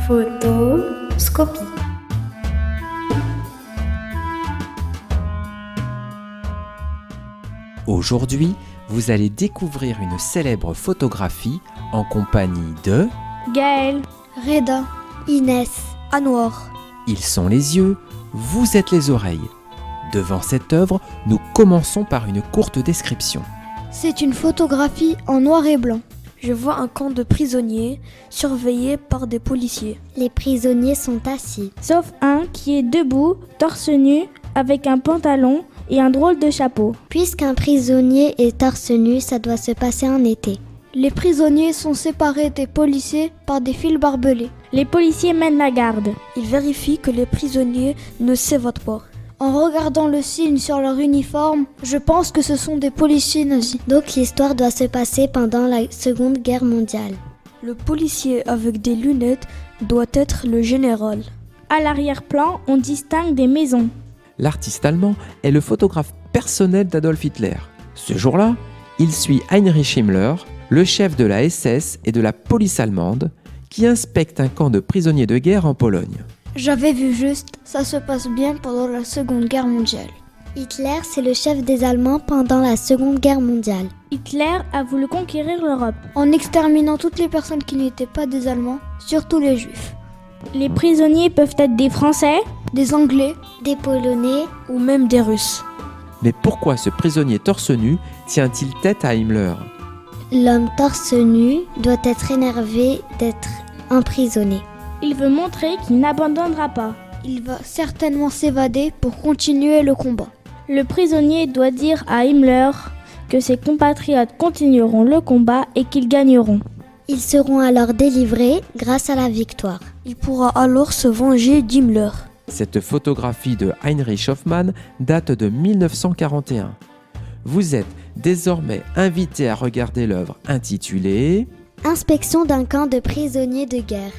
Photoscopie. Aujourd'hui, vous allez découvrir une célèbre photographie en compagnie de... Gaël, Reda, Inès, Anouar. Ils sont les yeux, vous êtes les oreilles. Devant cette œuvre, nous commençons par une courte description. C'est une photographie en noir et blanc. Je vois un camp de prisonniers surveillé par des policiers. Les prisonniers sont assis. sauf un qui est debout, torse nu, avec un pantalon et un drôle de chapeau. Puisqu'un prisonnier est torse nu, ça doit se passer en été. Les prisonniers sont séparés des policiers par des fils barbelés. Les policiers mènent la garde. Ils vérifient que les prisonniers ne s'évadent pas. En regardant le signe sur leur uniforme, je pense que ce sont des policiers nazis. Donc l'histoire doit se passer pendant la Seconde Guerre mondiale. Le policier avec des lunettes doit être le général. À l'arrière-plan, on distingue des maisons. L'artiste allemand est le photographe personnel d'Adolf Hitler. Ce jour-là, il suit Heinrich Himmler, le chef de la SS et de la police allemande, qui inspecte un camp de prisonniers de guerre en Pologne. J'avais vu juste, ça se passe bien pendant la Seconde Guerre mondiale. Hitler, c'est le chef des Allemands pendant la Seconde Guerre mondiale. Hitler a voulu conquérir l'Europe. En exterminant toutes les personnes qui n'étaient pas des Allemands, surtout les Juifs. Les prisonniers peuvent être des Français, Des Anglais Des Polonais, ou même des Russes. Mais pourquoi ce prisonnier torse nu tient-il tête à Himmler ? l'homme torse nu doit être énervé d'être emprisonné. il veut montrer qu'il n'abandonnera pas. Il va certainement s'évader pour continuer le combat. Le prisonnier doit dire à Himmler que ses compatriotes continueront le combat et qu'ils gagneront. Ils seront alors délivrés grâce à la victoire. Il pourra alors se venger d'Himmler. Cette photographie de Heinrich Hoffmann date de 1941. Vous êtes désormais invité à regarder l'œuvre intitulée Inspection d'un camp de prisonniers de guerre.